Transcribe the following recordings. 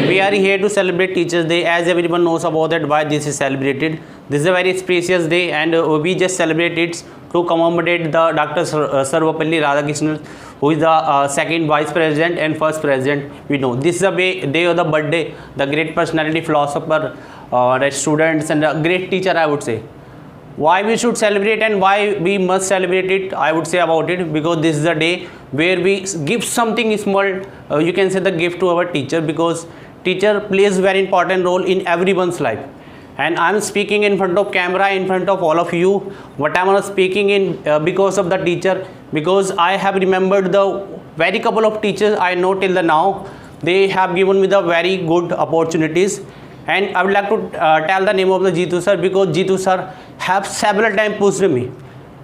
We are here to celebrate Teachers Day. As everyone knows about that, why this is celebrated. This is a very spacious day, and we just celebrate it to commemorate the Dr. Sarvapalli Radhakrishnan, who is the second vice president and first president. We know this is the day of the birthday, the great personality, philosopher, the students, and a great teacher, I would say. Why we should celebrate and why we must celebrate it, I would say about it, because this is a day where we give something small, you can say the gift to our teacher, because teacher plays very important role in everyone's life. And I'm speaking in front of camera, in front of all of you, what I'm speaking in because of the teacher, because I have remembered the very couple of teachers I know till the now. They have given me the very good opportunities. And I would like to tell the name of the Jitu sir, because Jitu sir have several times pushed me,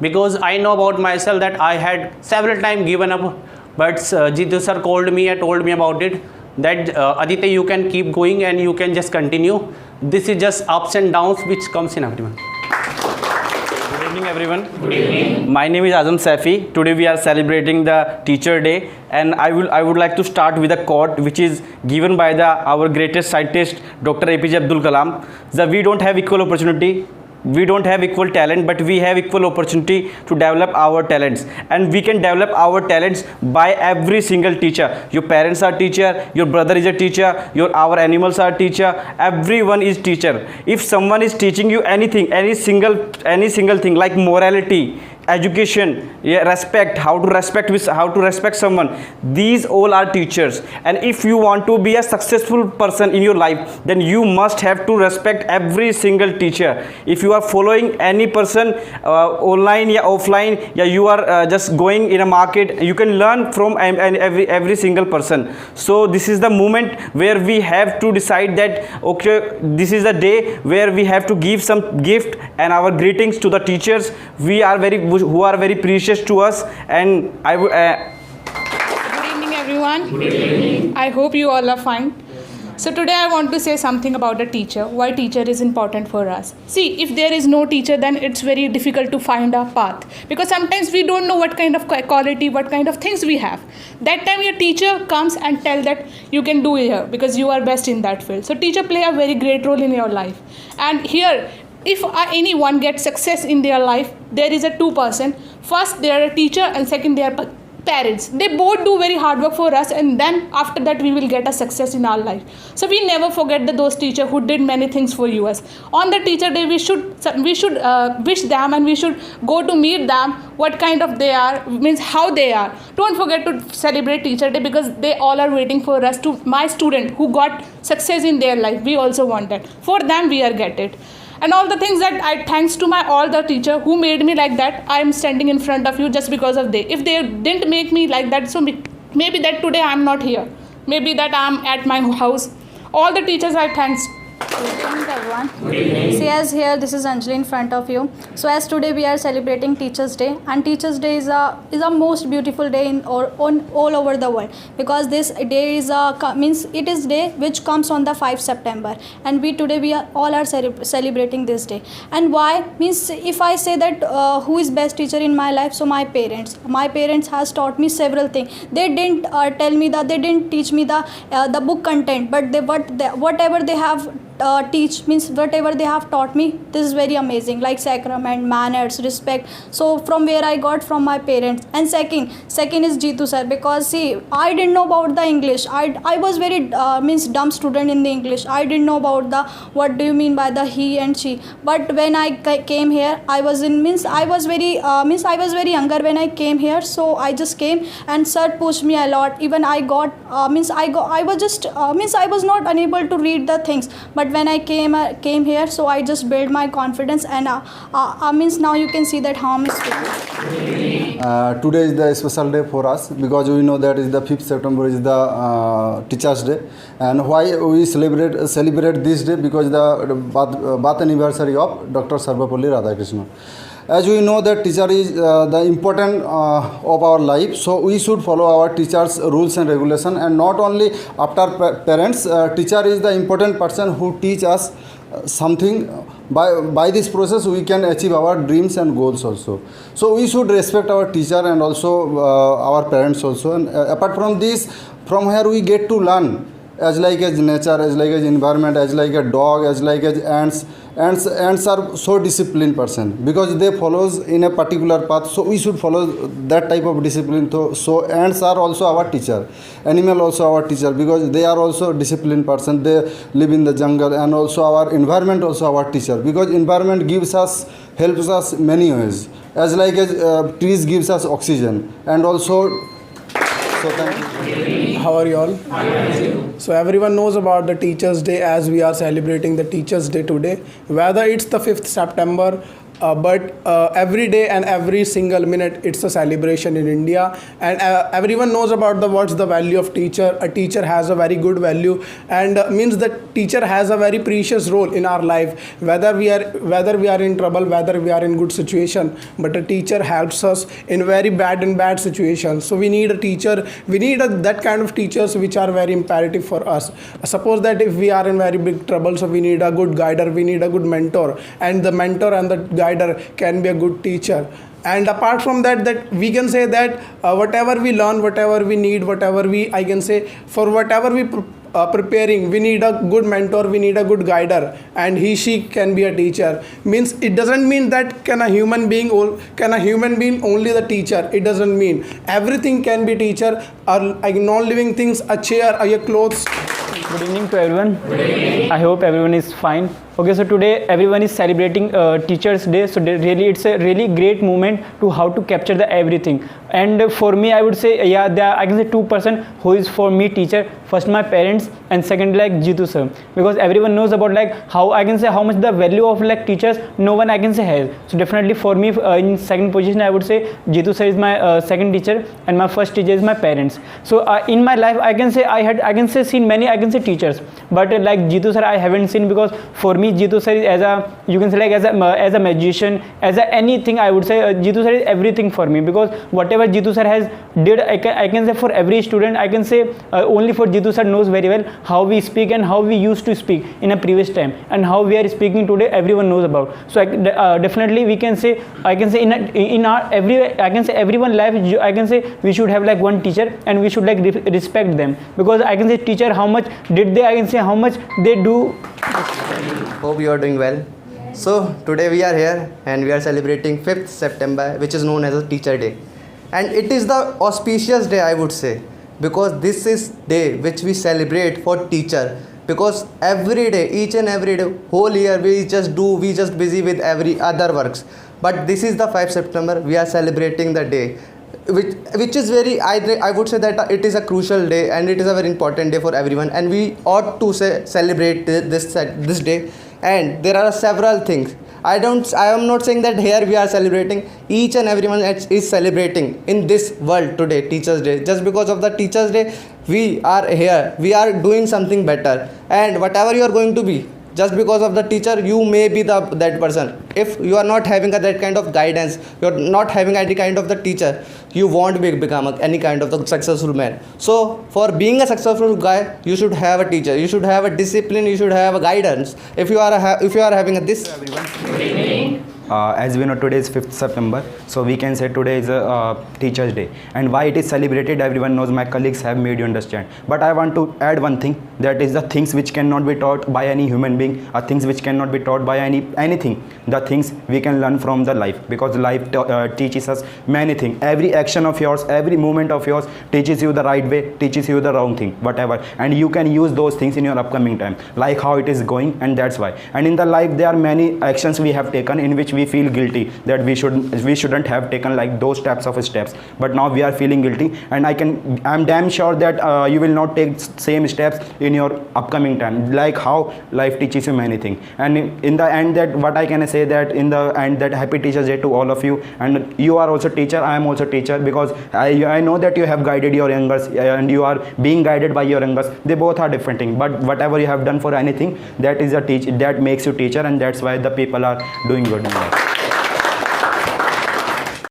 because I know about myself that I had several times given up, but Jitu sir called me and told me about it, that Aditya, you can keep going and you can just continue. This is just ups and downs which comes in everyone. Good evening everyone. Good evening. My name is Azam Safi. Today we are celebrating the Teacher Day, and I would like to start with a quote which is given by our greatest scientist Dr. APJ Abdul Kalam. That we don't have equal opportunity, we don't have equal talent, but we have equal opportunity to develop our talents, and we can develop our talents by every single teacher. Your parents are teacher, your brother is a teacher, our animals are teacher, everyone is teacher. If someone is teaching you anything, any single thing like morality, education, respect, how to respect someone, these all are teachers. And if you want to be a successful person in your life, then you must have to respect every single teacher. If you are following any person online or offline, you are just going in a market, you can learn from every single person. So this is the moment where we have to decide that okay, this is the day where we have to give some gift and our greetings to the teachers who are very precious to us. And I would Good evening everyone. Good evening. I hope you all are fine. So today I want to say something about a teacher, why teacher is important for us. See, if there is no teacher, then it's very difficult to find a path, because sometimes we don't know what kind of quality, what kind of things we have. That time your teacher comes and tell that you can do here because you are best in that field. So teacher play a very great role in your life. And here, if anyone gets success in their life, there is a two person. First they are a teacher, and second they are parents. They both do very hard work for us, and then after that we will get a success in our life. So we never forget those teachers who did many things for us. On the teacher day, we should wish them, and we should go to meet them, what kind of they are, means how they are. Don't forget to celebrate teacher day, because they all are waiting for us. To my student who got success in their life, we also want that. For them we are get it. And all the things that I thanks to all the teacher who made me like that, I am standing in front of you just because of they. If they didn't make me like that, so maybe that today I am not here. Maybe that I am at my house. All the teachers I thanks. Good evening everyone. Good evening. See, as here this is Anjali in front of you. So as today we are celebrating Teachers Day, and Teachers Day is a most beautiful day on all over the world, because this day is it is day which comes on the 5 September, and we all are celebrating this day. And why means, if I say that who is best teacher in my life, so my parents has taught me several things. They didn't they didn't teach me the book content, but whatever they have whatever they have taught me, this is very amazing, like sacrament, manners, respect. So from where I got from my parents. And second is Jitu sir, because see, I didn't know about the English. I was very dumb student in the English. I didn't know about the what do you mean by the he and she. But when I came here, I was very younger when I came here. So I just came, and sir pushed me a lot. Even I was not unable to read the things, but when I came here, so I just built my confidence, and now you can see that how I'm speaking. Today is the special day for us, because we know that is the 5th September is the Teachers Day. And why we celebrate this day? Because the birth anniversary of Dr. Sarvapalli Radhakrishnan. As we know that teacher is the important of our life, so we should follow our teachers' rules and regulation. And not only after parents, teacher is the important person who teach us something. By this process we can achieve our dreams and goals also. So we should respect our teacher and also our parents also. And apart from this, from here we get to learn as like as nature, as like as environment, as like a dog, as like as ants. Ants are so disciplined person because they follows in a particular path, so we should follow that type of discipline. So ants are also our teacher, animal also our teacher, because they are also disciplined person. They live in the jungle, and also our environment also our teacher, because environment helps us many ways, as like as trees gives us oxygen, and also so thank you. How are you all? So everyone knows about the Teachers' Day, as we are celebrating the Teachers' Day today. Whether it's the 5th September, but every day and every single minute it's a celebration in India, and everyone knows about what's the value of teacher. A teacher has a very good value, and means that teacher has a very precious role in our life, whether we are in trouble, whether we are in good situation, but a teacher helps us in very bad situations. So we need a teacher, we need that kind of teachers which are very imperative for us. Suppose that if we are in very big trouble, so we need a good guider, we need a good mentor, and the mentor and the guider can be a good teacher. And apart from that we can say that whatever we learn, whatever we need, whatever we, I can say, for whatever we preparing, we need a good mentor, we need a good guider, and she can be a teacher. Means it doesn't mean that can a human being only the teacher. It doesn't mean everything can be teacher, or like non-living things, a chair, a clothes. Good evening to everyone. Good evening. I hope everyone is fine. Okay, so today everyone is celebrating Teachers' Day. So really, it's a really great moment to how to capture the everything. And for me, I would say, yeah, I can say two person who is for me teacher. First, my parents, and second, like Jitu sir, because everyone knows about like how I can say how much the value of like teachers no one I can say has. So definitely for me, in second position, I would say Jitu sir is my second teacher, and my first teacher is my parents. So in my life, I can say seen many teachers, but like Jitu sir I haven't seen, because for me Jitu sir is as a, you can say like as a magician, as a anything. I would say Jitu sir is everything for me, because whatever Jitu sir has did, I can say for every student, I can say only for Jitu sir knows very well how we speak and how we used to speak in a previous time, and how we are speaking today everyone knows about. So definitely we can say, I can say in our everyone life, I can say we should have like one teacher, and we should like respect them, because I can say teacher how much did they, I can say how much they do. Hope you are doing well. So today we are here and we are celebrating 5th September, which is known as a Teacher Day, and it is the auspicious day, I would say, because this is day which we celebrate for teacher, because every day, each and every day, whole year we just busy with every other works, but this is the 5th September, we are celebrating the day, which is very, I would say that it is a crucial day, and it is a very important day for everyone, and we ought to celebrate this day. And there are several things. I am not saying that here we are celebrating. Each and everyone is celebrating in this world today, Teachers' Day. Just because of the Teachers' Day, we are here. We are doing something better. And whatever you are going to be, just because of the teacher, you may be that person. If you are not having that kind of guidance, you are not having any kind of the teacher, you won't become any kind of the successful man. So for being a successful guy, you should have a teacher, you should have a discipline, you should have a guidance. If you are having this. As we know, today is 5th September, so we can say today is a Teachers' Day. And why it is celebrated, everyone knows, my colleagues have made you understand. But I want to add one thing, that is the things which cannot be taught by any human being, or things which cannot be taught by anything, the things we can learn from the life, because life teaches us many things. Every action of yours, every movement of yours teaches you the right way, teaches you the wrong thing, whatever, and you can use those things in your upcoming time, like how it is going, and that's why. And in the life, there are many actions we have taken in which we feel guilty that we shouldn't have taken like those types of steps, but now we are feeling guilty, and I'm damn sure that you will not take same steps in your upcoming time, like how life teaches you many things. And in the end, that what I can say, that in the end, that happy Teachers' Day to all of you. And you are also teacher, I am also teacher, because I know that you have guided your youngers, and you are being guided by your youngers. They both are different things, but whatever you have done for anything, that is that makes you teacher, and that's why the people are doing good in life.